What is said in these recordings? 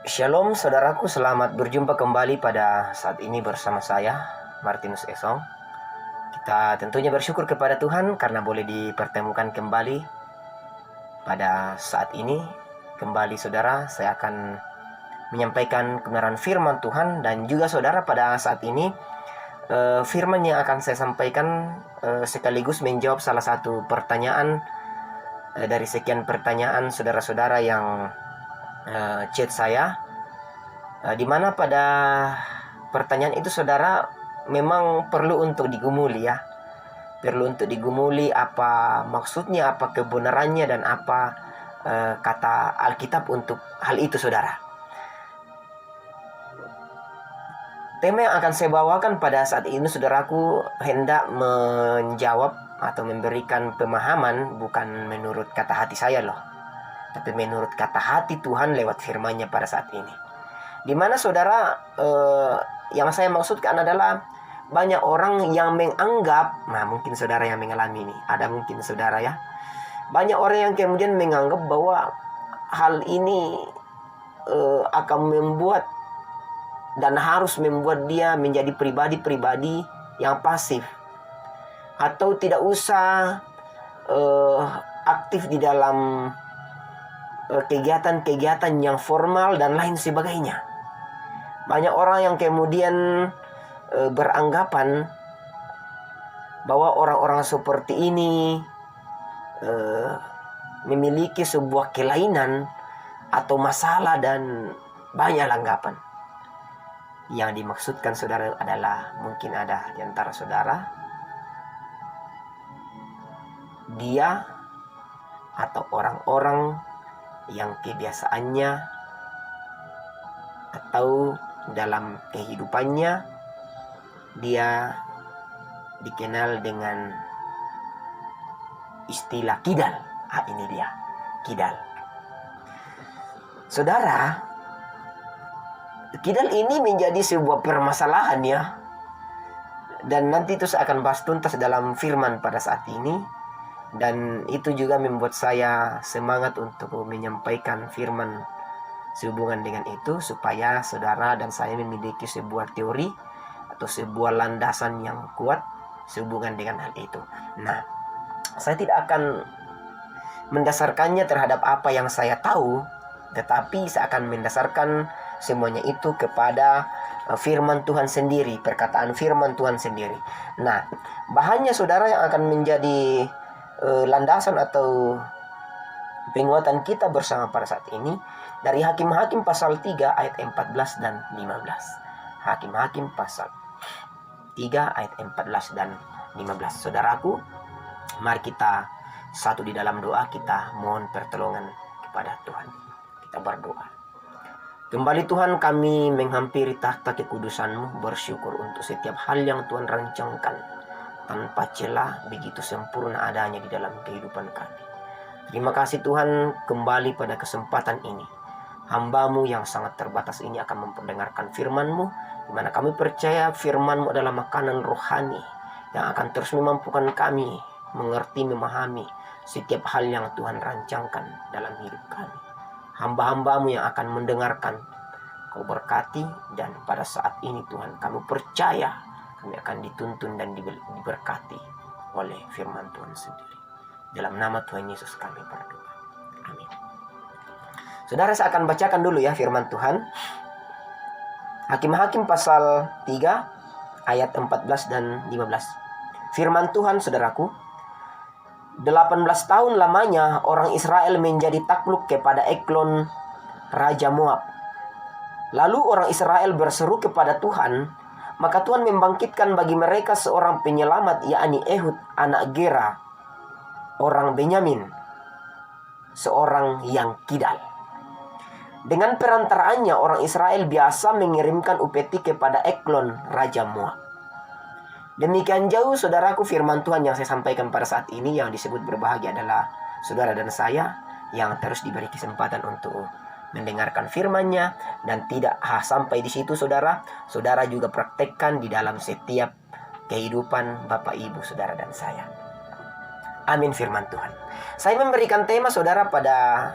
Shalom saudaraku, selamat berjumpa kembali pada saat ini bersama saya, Martinus Esong. Kita tentunya bersyukur kepada Tuhan karena boleh dipertemukan kembali pada saat ini. Kembali saudara, saya akan menyampaikan kebenaran firman Tuhan. Dan juga saudara, pada saat ini firman yang akan saya sampaikan sekaligus menjawab salah satu pertanyaan dari sekian pertanyaan saudara-saudara yang chat saya, di mana pada pertanyaan itu saudara memang perlu untuk digumuli ya. Perlu untuk digumuli apa maksudnya, apa kebenarannya, dan apa kata Alkitab untuk hal itu saudara. Tema yang akan saya bawakan pada saat ini saudaraku hendak menjawab atau memberikan pemahaman bukan menurut kata hati saya loh, tapi menurut kata hati Tuhan lewat firman-Nya pada saat ini. Di mana saudara, yang saya maksudkan adalah banyak orang yang menganggap, mungkin saudara yang mengalami ini, ada mungkin saudara ya, banyak orang yang kemudian menganggap bahwa hal ini akan membuat dan harus membuat dia menjadi pribadi-pribadi yang pasif, atau tidak usah aktif di dalam kegiatan-kegiatan yang formal dan lain sebagainya. Banyak orang yang kemudian beranggapan bahwa orang-orang seperti ini memiliki sebuah kelainan atau masalah dan banyak anggapan. Yang dimaksudkan saudara adalah mungkin ada di antara saudara, dia atau orang-orang yang kebiasaannya atau dalam kehidupannya dia dikenal dengan istilah kidal. Ini dia, kidal. Saudara, kidal ini menjadi sebuah permasalahan ya. Dan nanti itu saya akan bahas tuntas dalam firman pada saat ini. Dan itu juga membuat saya semangat untuk menyampaikan firman sehubungan dengan itu, supaya saudara dan saya memiliki sebuah teori atau sebuah landasan yang kuat sehubungan dengan hal itu. Nah, saya tidak akan mendasarkannya terhadap apa yang saya tahu, tetapi saya akan mendasarkan semuanya itu kepada firman Tuhan sendiri, perkataan firman Tuhan sendiri. Nah, bahannya saudara yang akan menjadi landasan atau penguatan kita bersama pada saat ini dari Hakim-Hakim pasal 3 ayat 14 dan 15. Hakim-Hakim pasal 3 ayat 14 dan 15. Saudaraku, mari kita satu di dalam doa, kita mohon pertolongan kepada Tuhan. Kita berdoa. Kembali Tuhan, kami menghampiri tahta kekudusan-Mu, bersyukur untuk setiap hal yang Tuhan rancangkan tanpa celah, begitu sempurna adanya di dalam kehidupan kami. Terima kasih Tuhan, kembali pada kesempatan ini hamba-Mu yang sangat terbatas ini akan memperdengarkan firman-Mu, di mana kami percaya firman-Mu adalah makanan rohani yang akan terus memampukan kami mengerti, memahami setiap hal yang Tuhan rancangkan dalam hidup kami. Hamba-hamba-Mu yang akan mendengarkan, Kau berkati, dan pada saat ini Tuhan kami percaya kami akan dituntun dan diberkati oleh firman Tuhan sendiri. Dalam nama Tuhan Yesus kami berdoa. Amin. Saudara, saya akan bacakan dulu ya firman Tuhan. Hakim-Hakim pasal 3 ayat 14 dan 15. Firman Tuhan saudaraku, 18 tahun lamanya orang Israel menjadi takluk kepada Eglon, Raja Moab. Lalu orang Israel berseru kepada Tuhan, maka Tuhan membangkitkan bagi mereka seorang penyelamat, yakni Ehud anak Gera, orang Benyamin, seorang yang kidal. Dengan perantaraannya orang Israel biasa mengirimkan upeti kepada Eglon, Raja Moab. Demikian jauh saudaraku firman Tuhan yang saya sampaikan pada saat ini. Yang disebut berbahagia adalah saudara dan saya yang terus diberi kesempatan untuk mendengarkan firman-Nya. Dan tidak sampai di situ saudara, saudara juga praktekkan di dalam setiap kehidupan Bapak Ibu saudara dan saya. Amin firman Tuhan. Saya memberikan tema saudara pada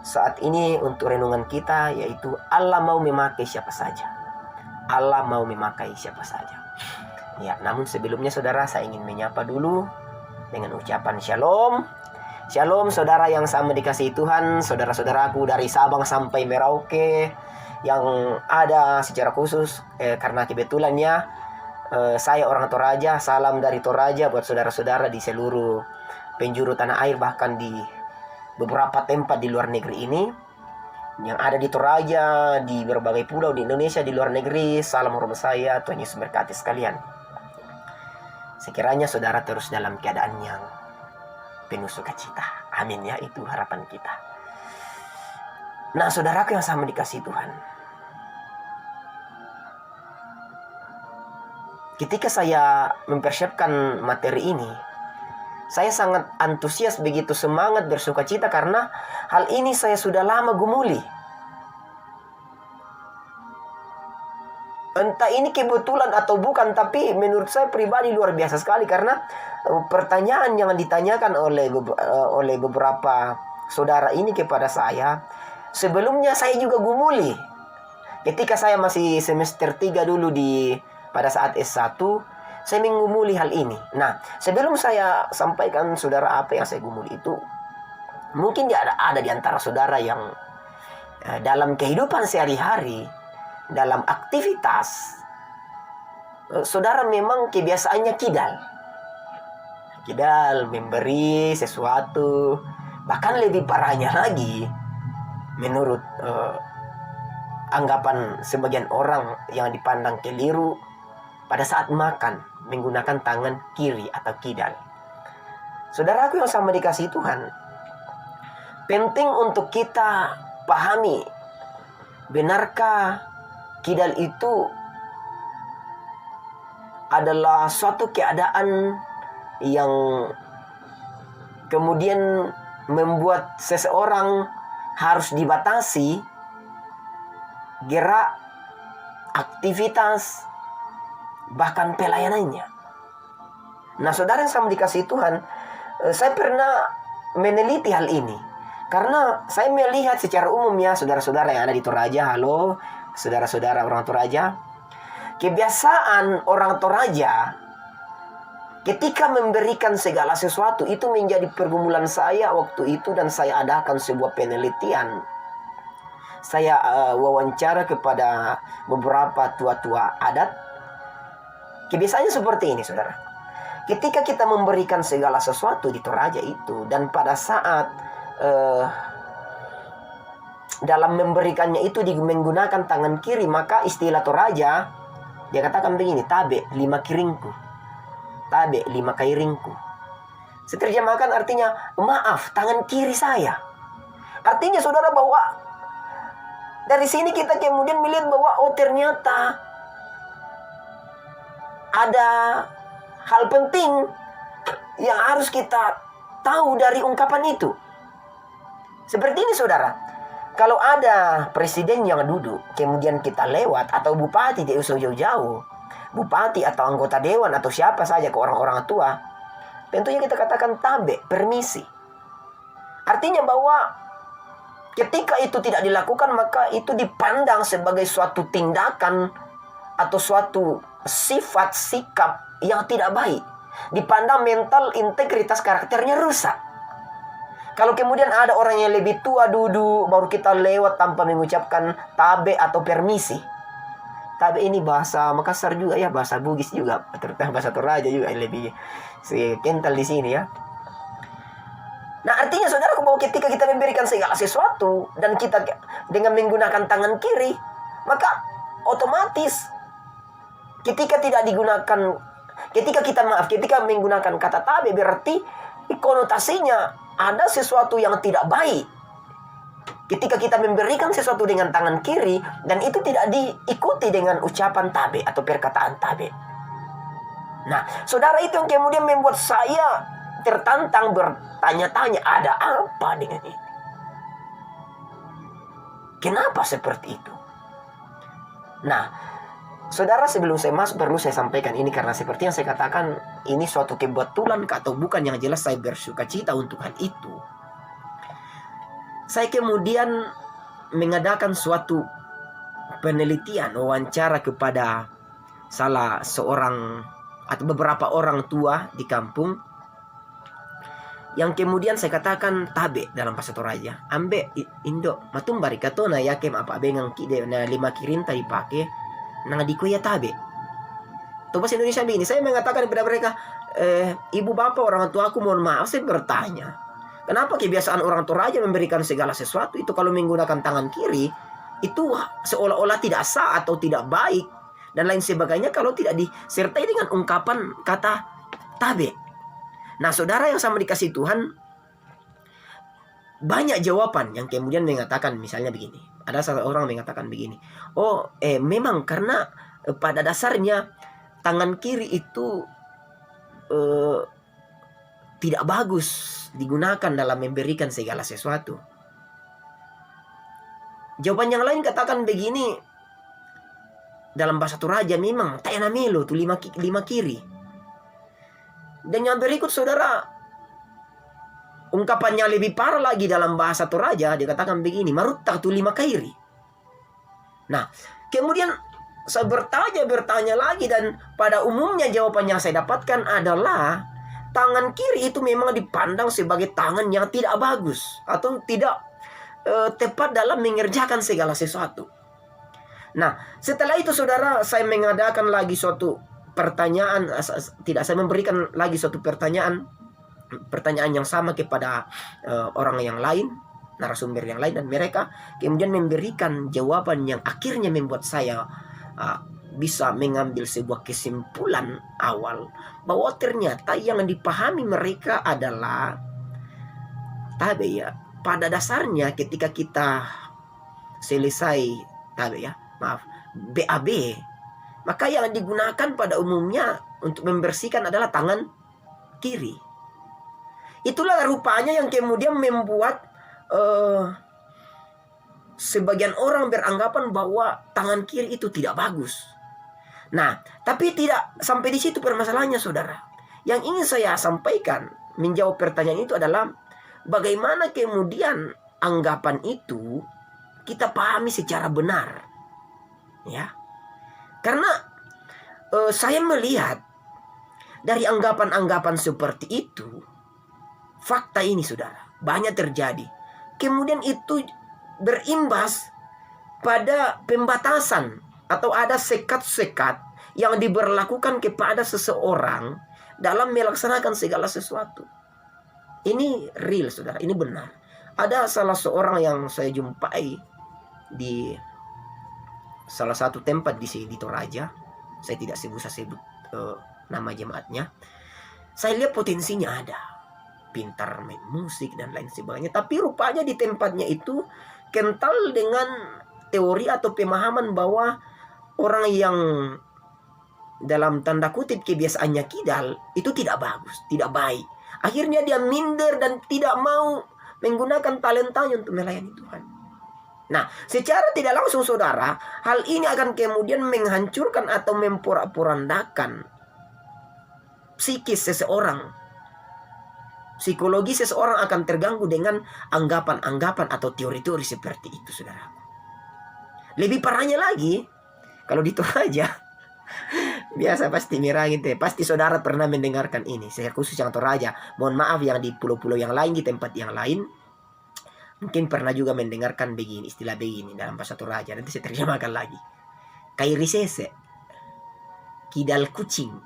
saat ini untuk renungan kita, yaitu Allah mau memakai siapa saja. Allah mau memakai siapa saja. Ya, namun sebelumnya saudara, saya ingin menyapa dulu dengan ucapan shalom. Shalom saudara yang sama dikasihi Tuhan, saudara-saudaraku dari Sabang sampai Merauke yang ada secara khusus karena kebetulannya saya orang Toraja. Salam dari Toraja buat saudara-saudara di seluruh penjuru tanah air, bahkan di beberapa tempat di luar negeri ini yang ada di Toraja, di berbagai pulau di Indonesia, di luar negeri. Salam hormat saya, Tuhan Yesus berkati sekalian. Sekiranya saudara terus dalam keadaan yang penuh sukacita. Amin ya, itu harapan kita. Nah, saudaraku yang sama dikasihi Tuhan, ketika saya mempersiapkan materi ini, saya sangat antusias, begitu semangat, bersukacita karena hal ini saya sudah lama gumuli. Entah ini kebetulan atau bukan, tapi menurut saya pribadi luar biasa sekali karena pertanyaan yang ditanyakan oleh beberapa saudara ini kepada saya, sebelumnya saya juga gumuli. Ketika saya masih semester 3 dulu pada saat S1, saya mengumuli hal ini. Nah, sebelum saya sampaikan saudara apa yang saya gumuli itu, mungkin ada di antara saudara yang dalam kehidupan sehari-hari, dalam aktivitas, saudara memang kebiasaannya kidal memberi sesuatu. Bahkan lebih parahnya lagi, menurut anggapan sebagian orang yang dipandang keliru, pada saat makan menggunakan tangan kiri atau kidal. Saudaraku yang sama dikasihi Tuhan, penting untuk kita pahami, benarkah kidal itu adalah suatu keadaan yang kemudian membuat seseorang harus dibatasi gerak, aktivitas, bahkan pelayanannya. Nah, saudara yang sama dikasihi Tuhan, saya pernah meneliti hal ini karena saya melihat secara umum ya, saudara-saudara yang ada di Toraja, halo saudara-saudara orang Toraja, kebiasaan orang Toraja ketika memberikan segala sesuatu itu menjadi pergumulan saya waktu itu, dan saya adakan sebuah penelitian. Saya wawancara kepada beberapa tua-tua adat. Kebiasaannya seperti ini, saudara. Ketika kita memberikan segala sesuatu di Toraja itu, dan pada saat dalam memberikannya itu menggunakan tangan kiri, maka istilah Toraja, dia katakan begini, tabe 5 kiringku, tabe 5 kairingku. Seterjemahkan artinya, maaf, tangan kiri saya. Artinya saudara, bahwa dari sini kita kemudian melihat bahwa oh ternyata ada hal penting yang harus kita tahu dari ungkapan itu. Seperti ini saudara, kalau ada presiden yang duduk, kemudian kita lewat, atau bupati, tidak usah jauh-jauh, bupati atau anggota dewan atau siapa saja ke orang-orang tua, tentunya kita katakan tabe, permisi. Artinya bahwa ketika itu tidak dilakukan, maka itu dipandang sebagai suatu tindakan atau suatu sifat sikap yang tidak baik. Dipandang mental integritas karakternya rusak. Kalau kemudian ada orang yang lebih tua duduk, baru kita lewat tanpa mengucapkan tabe atau permisi. Tabe ini bahasa Makassar juga ya, bahasa Bugis juga, terutama bahasa Toraja juga yang lebih kental di sini ya. Nah, artinya saudara, bahwa ketika kita memberikan segala sesuatu dan kita dengan menggunakan tangan kiri, maka otomatis ketika kita menggunakan kata tabe, berarti konotasinya ada sesuatu yang tidak baik. Ketika kita memberikan sesuatu dengan tangan kiri dan itu tidak diikuti dengan ucapan tabe atau perkataan tabe. Nah, saudara, itu yang kemudian membuat saya tertantang bertanya-tanya, ada apa dengan ini? Kenapa seperti itu? Nah, saudara, sebelum saya masuk perlu saya sampaikan ini karena seperti yang saya katakan, ini suatu kebetulan atau bukan, yang jelas saya bersukacita untuk hal itu. saya kemudian mengadakan suatu penelitian, wawancara kepada salah seorang atau beberapa orang tua di kampung, yang kemudian saya katakan tabe dalam bahasa Toraja, ambe indo matumbari katona yakem apa bengang kide na 5 kirinta dipake nang adiko ya tabe. Itu bahasa Indonesia begini, saya mengatakan kepada mereka, ibu bapak orang tua aku mohon maaf, saya bertanya, kenapa kebiasaan orang Toraja memberikan segala sesuatu itu kalau menggunakan tangan kiri itu seolah-olah tidak sah atau tidak baik dan lain sebagainya kalau tidak disertai dengan ungkapan kata tabe. Nah, saudara yang sama dikasih Tuhan, banyak jawaban yang kemudian mengatakan misalnya begini. Ada seorang mengatakan begini, memang karena pada dasarnya tangan kiri itu tidak bagus digunakan dalam memberikan segala sesuatu. Jawaban yang lain katakan begini, dalam bahasa Toraja memang tayana melo tu 5 kiri. Dan yang berikut saudara, ungkapannya lebih parah lagi dalam bahasa Toraja, dikatakan begini, marutta tu 5 kairi. Nah, kemudian saya bertanya lagi, dan pada umumnya jawaban yang saya dapatkan adalah tangan kiri itu memang dipandang sebagai tangan yang tidak bagus atau tidak tepat dalam mengerjakan segala sesuatu. Nah, setelah itu saudara, saya mengadakan lagi suatu pertanyaan, saya memberikan lagi suatu pertanyaan yang sama kepada orang yang lain, narasumber yang lain, dan mereka kemudian memberikan jawaban yang akhirnya membuat saya bisa mengambil sebuah kesimpulan awal bahwa ternyata yang dipahami mereka adalah tabe ya. Pada dasarnya ketika kita selesai tabe ya, BAB, maka yang digunakan pada umumnya untuk membersihkan adalah tangan kiri. Itulah rupanya yang kemudian membuat sebagian orang beranggapan bahwa tangan kiri itu tidak bagus. Nah, tapi tidak sampai di situ permasalahannya, saudara. Yang ingin saya sampaikan menjawab pertanyaan itu adalah bagaimana kemudian anggapan itu kita pahami secara benar. Ya. Karena saya melihat dari anggapan-anggapan seperti itu, fakta ini saudara, banyak terjadi. Kemudian itu berimbas pada pembatasan atau ada sekat-sekat yang diberlakukan kepada seseorang dalam melaksanakan segala sesuatu. Ini real saudara, ini benar. Ada salah seorang yang saya jumpai di salah satu tempat di Toraja, saya tidak usah sebut nama jemaatnya. Saya lihat potensinya ada, pintar main musik dan lain sebagainya, tapi rupanya di tempatnya itu kental dengan teori atau pemahaman bahwa orang yang dalam tanda kutip kebiasaannya kidal itu tidak bagus, tidak baik. Akhirnya dia minder dan tidak mau menggunakan talentanya untuk melayani Tuhan. Nah, secara tidak langsung saudara, hal ini akan kemudian menghancurkan atau memporak-porandakan psikis seseorang. Psikologi seseorang akan terganggu dengan anggapan-anggapan atau teori-teori seperti itu, saudara. Lebih parahnya lagi, kalau di Toraja, biasa pasti mirah gitu ya. Pasti saudara pernah mendengarkan ini, saya khusus yang Toraja. Mohon maaf yang di pulau-pulau yang lain, di tempat yang lain, mungkin pernah juga mendengarkan begini, istilah begini dalam bahasa Toraja. Nanti saya terjemahkan lagi. Kairisese, kidal kucing.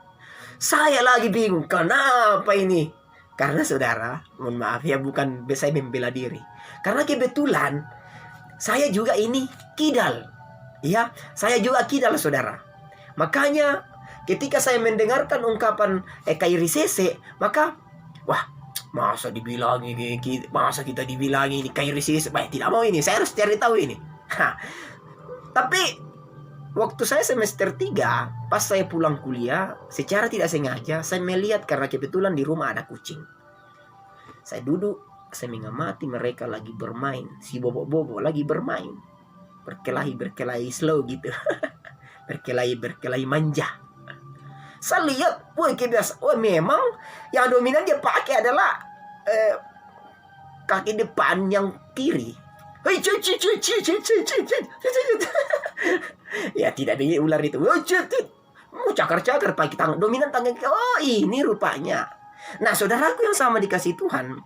Saya lagi bingung, kenapa ini? Karena saudara, mohon maaf ya, bukan saya membela diri. Karena kebetulan saya juga ini kidal. Ya, saya juga kidal saudara. Makanya ketika saya mendengarkan ungkapan kairisese, maka wah, masa kita dibilangi ini kairisese, baik tidak mau ini, saya harus cari tahu ini. Tapi waktu saya semester 3, pas saya pulang kuliah, secara tidak sengaja saya melihat karena kebetulan di rumah ada kucing. Saya duduk, saya mengamati mereka lagi bermain, si bobo-bobo lagi bermain, berkelahi slow gitu. berkelahi manja. Saya lihat, memang yang dominan dia pakai adalah kaki depan yang kiri. Ya tidak dengar ular itu. Cakar-cakar pakai tangan dominan tangan. Oh ini rupanya. Nah saudaraku yang sama dikasih Tuhan,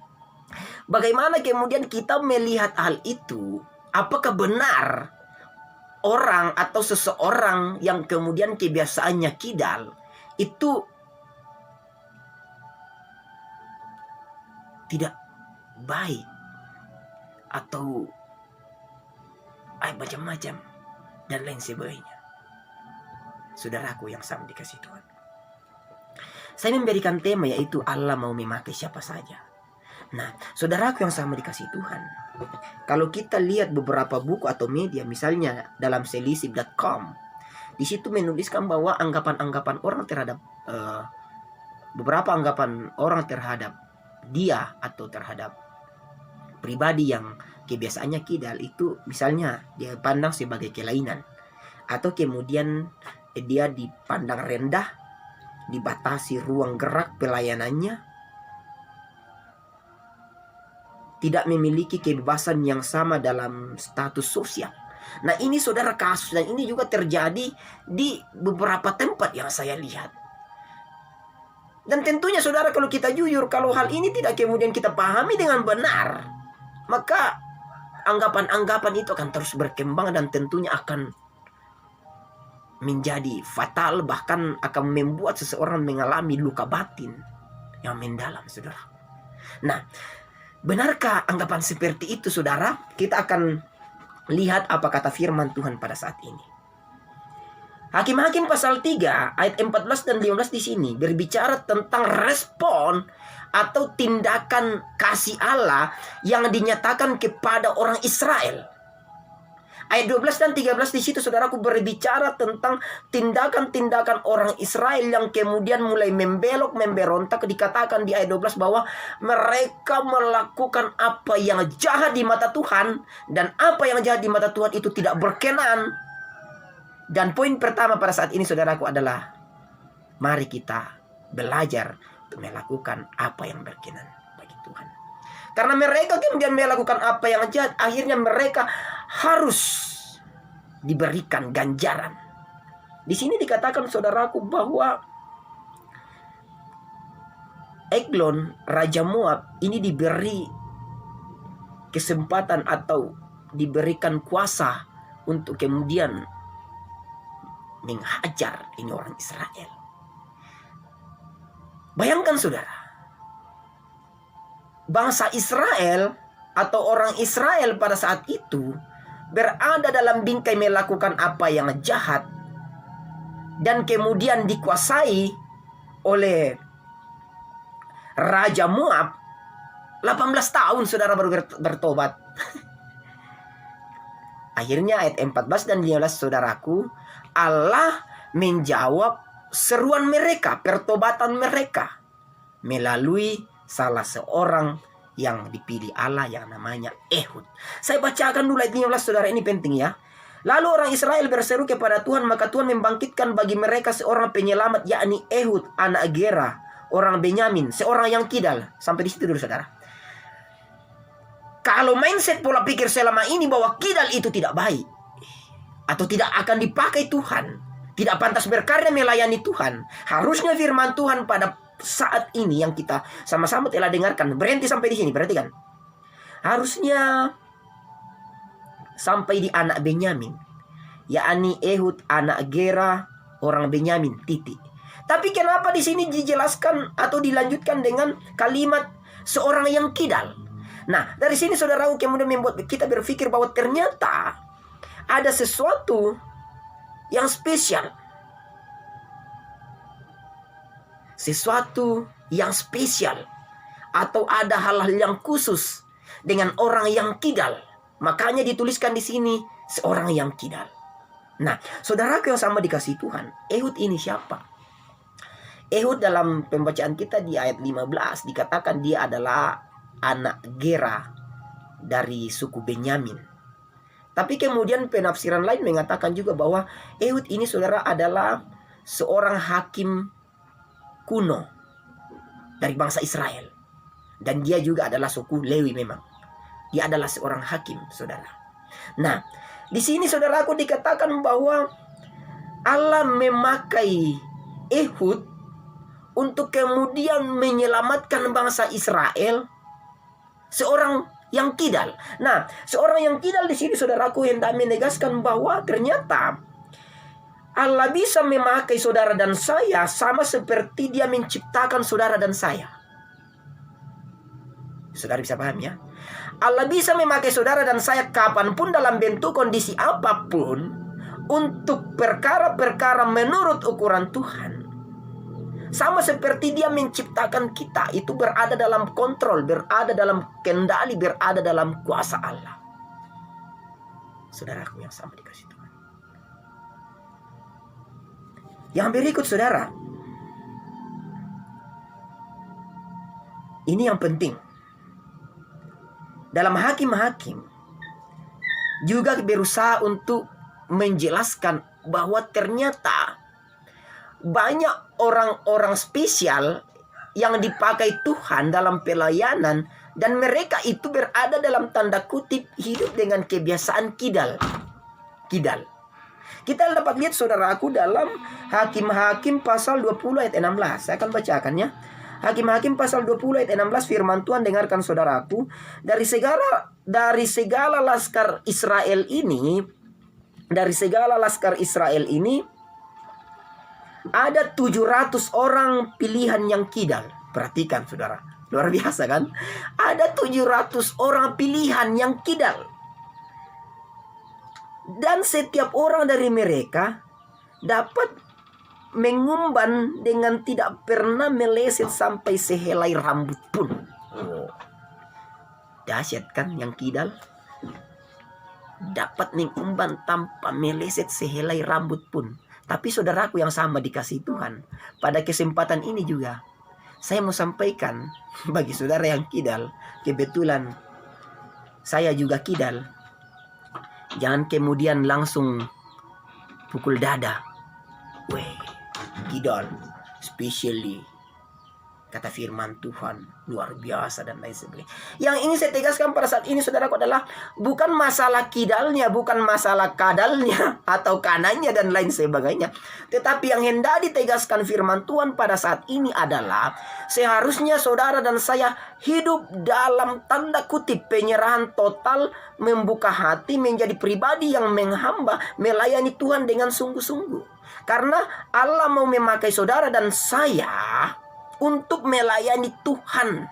bagaimana kemudian kita melihat hal itu? Apakah benar orang atau seseorang yang kemudian kebiasaannya kidal itu tidak baik atau macam-macam dan lain sebagainya? Saudaraku yang sama dikasih Tuhan, saya memberikan tema yaitu Allah mau memakai siapa saja. Nah, saudaraku yang sama dikasih Tuhan, kalau kita lihat beberapa buku atau media, misalnya dalam selisih.com, di situ menuliskan bahwa anggapan-anggapan orang terhadap beberapa anggapan orang terhadap dia atau terhadap pribadi yang kebiasaannya kidal itu, misalnya dia pandang sebagai kelainan, atau kemudian dia dipandang rendah, dibatasi ruang gerak pelayanannya, tidak memiliki kebebasan yang sama dalam status sosial. Nah ini saudara kasus, dan ini juga terjadi di beberapa tempat yang saya lihat. Dan tentunya saudara, kalau kita jujur, kalau hal ini tidak kemudian kita pahami dengan benar, maka anggapan-anggapan itu akan terus berkembang dan tentunya akan menjadi fatal, bahkan akan membuat seseorang mengalami luka batin yang mendalam, saudara. Nah, benarkah anggapan seperti itu, saudara? Kita akan lihat apa kata firman Tuhan pada saat ini. Hakim-Hakim pasal 3 ayat 14 dan 15 di sini berbicara tentang respon atau tindakan kasih Allah yang dinyatakan kepada orang Israel. Ayat 12 dan 13 di situ saudaraku berbicara tentang tindakan-tindakan orang Israel yang kemudian mulai membelok, memberontak. Dikatakan di ayat 12 bahwa mereka melakukan apa yang jahat di mata Tuhan, dan apa yang jahat di mata Tuhan itu tidak berkenan. Dan poin pertama pada saat ini saudaraku adalah, mari kita belajar untuk melakukan apa yang berkenan bagi Tuhan. Karena mereka kemudian melakukan apa yang jahat, akhirnya mereka harus diberikan ganjaran. Di sini dikatakan saudaraku bahwa Eglon, Raja Moab, ini diberi kesempatan atau diberikan kuasa untuk kemudian menghajar ini orang Israel. Bayangkan saudara, bangsa Israel atau orang Israel pada saat itu berada dalam bingkai melakukan apa yang jahat, dan kemudian dikuasai oleh Raja Moab. 18 tahun saudara baru bertobat. Akhirnya ayat 14 dan 15 saudaraku, Allah menjawab seruan mereka, pertobatan mereka, melalui salah seorang yang dipilih Allah yang namanya Ehud. Saya bacakan dulu ayat 15 saudara, ini penting ya. Lalu orang Israel berseru kepada Tuhan, maka Tuhan membangkitkan bagi mereka seorang penyelamat, yakni Ehud anak Gera, orang Benyamin, seorang yang kidal. Sampai di situ dulu saudara. Kalau mindset pola pikir selama ini bahwa kidal itu tidak baik atau tidak akan dipakai Tuhan, tidak pantas berkarya melayani Tuhan, harusnya firman Tuhan pada saat ini yang kita sama-sama telah dengarkan berhenti sampai di sini. Berarti kan harusnya sampai di anak Benyamin, yakni Ehud anak Gera, orang Benyamin, titik. Tapi kenapa di sini dijelaskan atau dilanjutkan dengan kalimat seorang yang kidal? Nah, dari sini saudaraku kemudian membuat kita berpikir bahwa ternyata ada sesuatu yang spesial. Sesuatu yang spesial atau ada hal-hal yang khusus dengan orang yang kidal. Makanya dituliskan di sini seorang yang kidal. Nah, saudaraku yang sama dikasih Tuhan, Ehud ini siapa? Ehud dalam pembacaan kita di ayat 15 dikatakan dia adalah anak Gera dari suku Benyamin. Tapi kemudian penafsiran lain mengatakan juga bahwa Ehud ini saudara adalah seorang hakim kuno dari bangsa Israel. Dan dia juga adalah suku Lewi memang. Dia adalah seorang hakim, saudara. Nah, di sini saudaraku dikatakan bahwa Allah memakai Ehud untuk kemudian menyelamatkan bangsa Israel, seorang yang kidal. Nah, seorang yang kidal di sini saudaraku hendak menegaskan bahwa ternyata Allah bisa memakai saudara dan saya sama seperti Dia menciptakan saudara dan saya. Saudara bisa paham ya? Allah bisa memakai saudara dan saya kapanpun dalam bentuk kondisi apapun untuk perkara-perkara menurut ukuran Tuhan. Sama seperti Dia menciptakan kita, itu berada dalam kontrol, berada dalam kendali, berada dalam kuasa Allah. Saudaraku yang sama dikasih Tuhan. Yang berikut saudara, ini yang penting. Dalam Hakim-Hakim juga berusaha untuk menjelaskan bahwa ternyata banyak orang-orang spesial yang dipakai Tuhan dalam pelayanan, dan mereka itu berada dalam tanda kutip hidup dengan kebiasaan kidal. Kita dapat lihat saudaraku dalam Hakim-Hakim pasal 20 ayat 16. Saya akan bacakan ya. Hakim-Hakim pasal 20 ayat 16, firman Tuhan, dengarkan saudaraku. Dari segala laskar Israel ini, ada 700 orang pilihan yang kidal. Perhatikan saudara, luar biasa kan? Ada 700 orang pilihan yang kidal. Dan setiap orang dari mereka dapat mengumban dengan tidak pernah meleset sampai sehelai rambut pun. Dahsyat kan yang kidal? Dapat mengumban tanpa meleset sehelai rambut pun. Tapi saudaraku yang sama dikasih Tuhan, pada kesempatan ini juga saya mau sampaikan bagi saudara yang kidal, kebetulan saya juga kidal. Jangan kemudian langsung pukul dada. Weh, kidal, especially kata firman Tuhan, luar biasa dan lain sebagainya. Yang ingin saya tegaskan pada saat ini saudaraku adalah bukan masalah kidalnya, bukan masalah kadalnya atau kanannya dan lain sebagainya. Tetapi yang hendak ditegaskan firman Tuhan pada saat ini adalah seharusnya saudara dan saya hidup dalam tanda kutip penyerahan total, membuka hati, menjadi pribadi yang menghamba, melayani Tuhan dengan sungguh-sungguh. Karena Allah mau memakai saudara dan saya untuk melayani Tuhan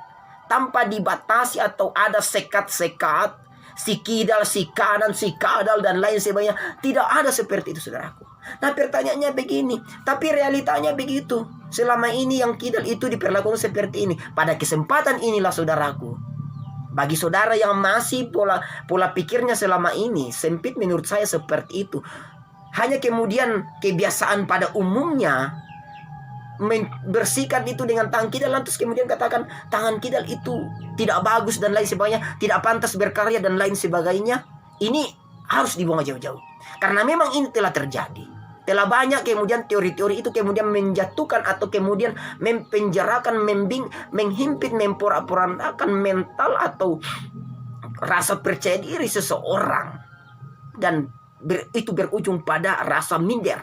tanpa dibatasi atau ada sekat-sekat, si kidal, si kanan, si kadal dan lain sebagainya. Tidak ada seperti itu saudaraku. Nah pertanyaannya begini, tapi realitanya begitu. Selama ini yang kidal itu diperlakukan seperti ini. Pada kesempatan inilah saudaraku, bagi saudara yang masih pola pikirnya selama ini sempit, menurut saya seperti itu. Hanya kemudian kebiasaan pada umumnya membersihkan itu dengan tangan kidal, lantas kemudian katakan tangan kidal itu tidak bagus dan lain sebagainya, tidak pantas berkarya dan lain sebagainya. Ini harus dibuang jauh-jauh. Karena memang ini telah terjadi. Telah banyak kemudian teori-teori itu kemudian menjatuhkan atau kemudian mempenjarakan, menghimpit, memporak-porandakan mental atau rasa percaya diri seseorang. Dan itu berujung pada rasa minder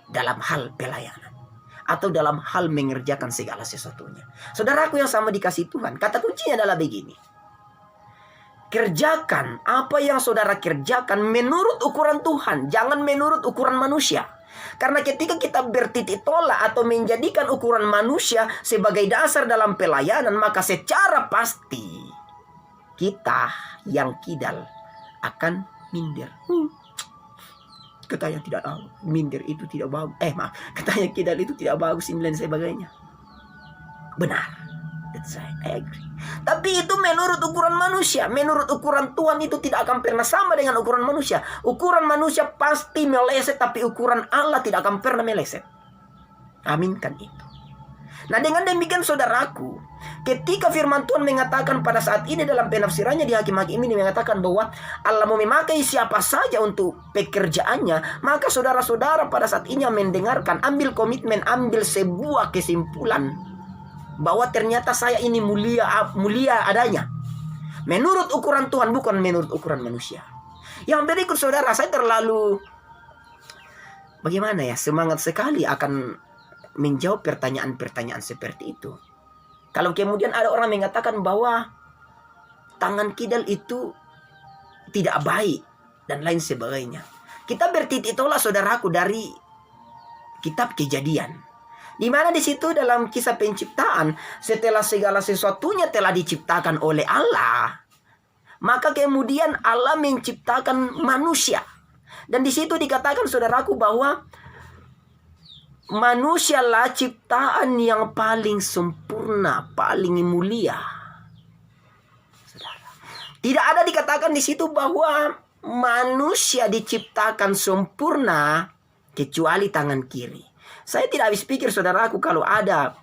dalam hal pelayanan atau dalam hal mengerjakan segala sesuatunya. Saudaraku yang sama dikasih Tuhan, kata kuncinya adalah begini. Kerjakan apa yang saudara kerjakan menurut ukuran Tuhan, jangan menurut ukuran manusia. Karena ketika kita bertitik tolak atau menjadikan ukuran manusia sebagai dasar dalam pelayanan, maka secara pasti kita yang kidal akan minder. Katanya tidak tahu, minder itu tidak bagus. Katanya kidal itu tidak bagus, ini dan sebagainya. Benar, that's right, I agree. Tapi itu menurut ukuran manusia. Menurut ukuran Tuhan itu tidak akan pernah sama dengan ukuran manusia. Ukuran manusia pasti meleset, tapi ukuran Allah tidak akan pernah meleset. Aminkan itu. Nah dengan demikian saudaraku, ketika firman Tuhan mengatakan pada saat ini dalam penafsirannya di Hakim-Hakim ini mengatakan bahwa Allah mau memakai siapa saja untuk pekerjaannya, maka saudara-saudara pada saat ini yang mendengarkan, ambil komitmen, ambil sebuah kesimpulan bahwa ternyata saya ini mulia adanya. Menurut ukuran Tuhan, bukan menurut ukuran manusia. Yang berikut saudara, saya terlalu bagaimana ya, semangat sekali akan menjawab pertanyaan-pertanyaan seperti itu. Kalau kemudian ada orang mengatakan bahwa tangan kidal itu tidak baik dan lain sebagainya, kita bertitik tolak saudaraku dari kitab Kejadian, di mana di situ dalam kisah penciptaan, setelah segala sesuatunya telah diciptakan oleh Allah, maka kemudian Allah menciptakan manusia. Dan di situ dikatakan saudaraku bahwa manusialah ciptaan yang paling sempurna, paling mulia. Saudara, tidak ada dikatakan di situ bahwa manusia diciptakan sempurna kecuali tangan kiri. Saya tidak habis pikir saudaraku kalau ada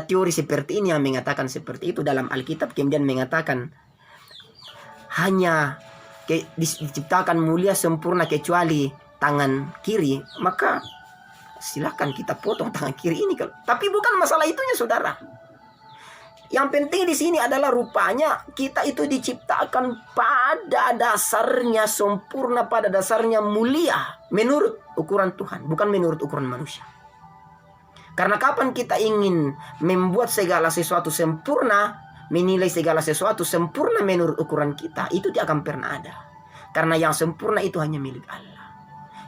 teori seperti ini yang mengatakan seperti itu dalam Alkitab, kemudian mengatakan hanya diciptakan mulia sempurna kecuali tangan kiri, maka silakan kita potong tangan kiri ini. Tapi bukan masalah itunya saudara. Yang penting di sini adalah rupanya kita itu diciptakan pada dasarnya sempurna, pada dasarnya mulia menurut ukuran Tuhan, bukan menurut ukuran manusia. Karena kapan kita ingin membuat segala sesuatu sempurna, menilai segala sesuatu sempurna menurut ukuran kita, itu tidak akan pernah ada. Karena yang sempurna itu hanya milik Allah.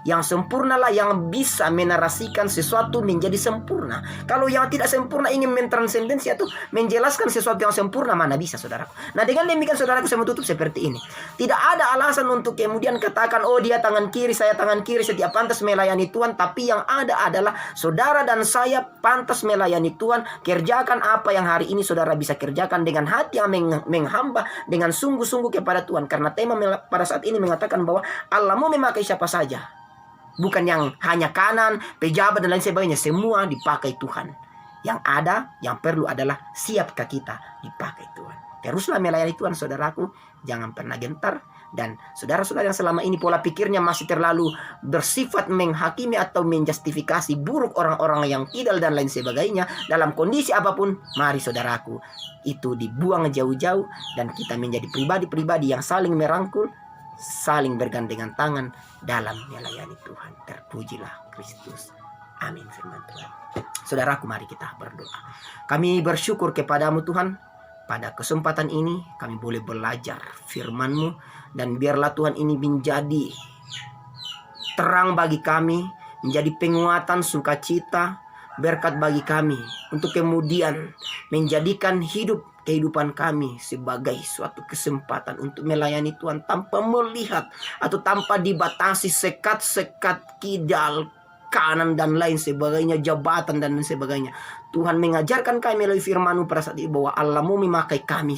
Yang sempurnalah yang bisa menarasikan sesuatu menjadi sempurna. Kalau yang tidak sempurna ingin mentransendensi atau menjelaskan sesuatu yang sempurna, mana bisa saudaraku. Nah dengan demikian saudaraku, saya mau tutup seperti ini. Tidak ada alasan untuk kemudian katakan, oh dia tangan kiri, saya tangan kiri, setiap pantas melayani Tuhan. Tapi yang ada adalah saudara dan saya pantas melayani Tuhan. Kerjakan apa yang hari ini saudara bisa kerjakan dengan hati yang menghamba, dengan sungguh-sungguh kepada Tuhan. Karena tema pada saat ini mengatakan bahwa Allah mau memakai siapa saja. Bukan yang hanya kanan, pejabat dan lain sebagainya. Semua dipakai Tuhan. Yang ada, yang perlu adalah siapkah kita dipakai Tuhan. Teruslah melayani Tuhan saudaraku. Jangan pernah gentar. Dan saudara-saudara yang selama ini pola pikirnya masih terlalu bersifat menghakimi atau menjustifikasi buruk orang-orang yang kidal dan lain sebagainya, dalam kondisi apapun, mari saudaraku, itu dibuang jauh-jauh. Dan kita menjadi pribadi-pribadi yang saling merangkul, saling bergandengan tangan dalam melayani Tuhan. Terpujilah Kristus. Amin firman Tuhan. Saudaraku, mari kita berdoa. Kami bersyukur kepadamu Tuhan. Pada kesempatan ini kami boleh belajar firman-Mu. Dan biarlah Tuhan ini menjadi terang bagi kami. Menjadi penguatan, sukacita, berkat bagi kami. Untuk kemudian menjadikan kehidupan kami sebagai suatu kesempatan untuk melayani Tuhan tanpa melihat atau tanpa dibatasi sekat-sekat kidal, kanan dan lain sebagainya, jabatan dan lain sebagainya. Tuhan mengajarkan kami melalui firman-Mu pada saat itu bahwa Allah mau memakai kami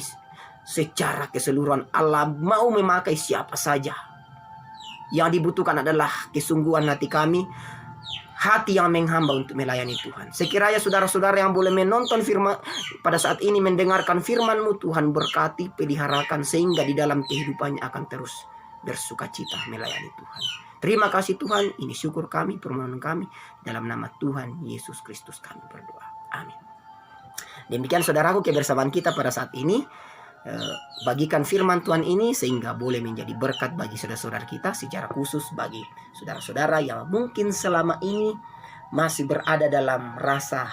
secara keseluruhan. Allah mau memakai siapa saja. Yang dibutuhkan adalah kesungguhan hati kami, hati yang menghamba untuk melayani Tuhan. Sekiranya saudara-saudara yang boleh menonton firman pada saat ini, mendengarkan firman-Mu, Tuhan berkati, peliharakan, sehingga di dalam kehidupannya akan terus bersukacita melayani Tuhan. Terima kasih Tuhan, ini syukur kami, permohonan kami, dalam nama Tuhan Yesus Kristus kami berdoa. Amin. Demikian saudaraku kebersamaan kita pada saat ini. Bagikan firman Tuhan ini sehingga boleh menjadi berkat bagi saudara-saudara kita, secara khusus bagi saudara-saudara yang mungkin selama ini masih berada dalam rasa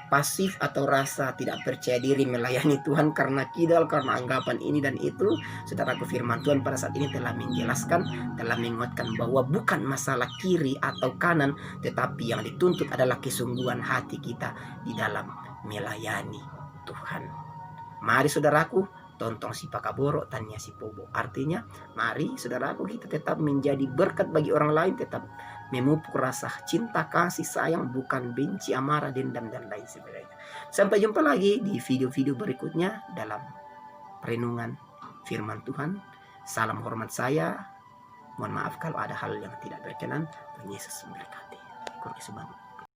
pasif atau rasa tidak percaya diri melayani Tuhan karena kidal, karena anggapan ini dan itu. Saudaraku, firman Tuhan pada saat ini telah menjelaskan, telah menguatkan bahwa bukan masalah kiri atau kanan, tetapi yang dituntut adalah kesungguhan hati kita di dalam melayani Tuhan. Mari saudaraku, tontong si pakaboro, tanya si pobo. Artinya, mari saudaraku kita tetap menjadi berkat bagi orang lain, tetap memupuk rasa cinta, kasih, sayang, bukan benci, amarah, dendam, dan lain sebagainya. Sampai jumpa lagi di video-video berikutnya dalam renungan firman Tuhan. Salam hormat saya. Mohon maaf kalau ada hal yang tidak berkenan. Tuhan Yesus memberkati.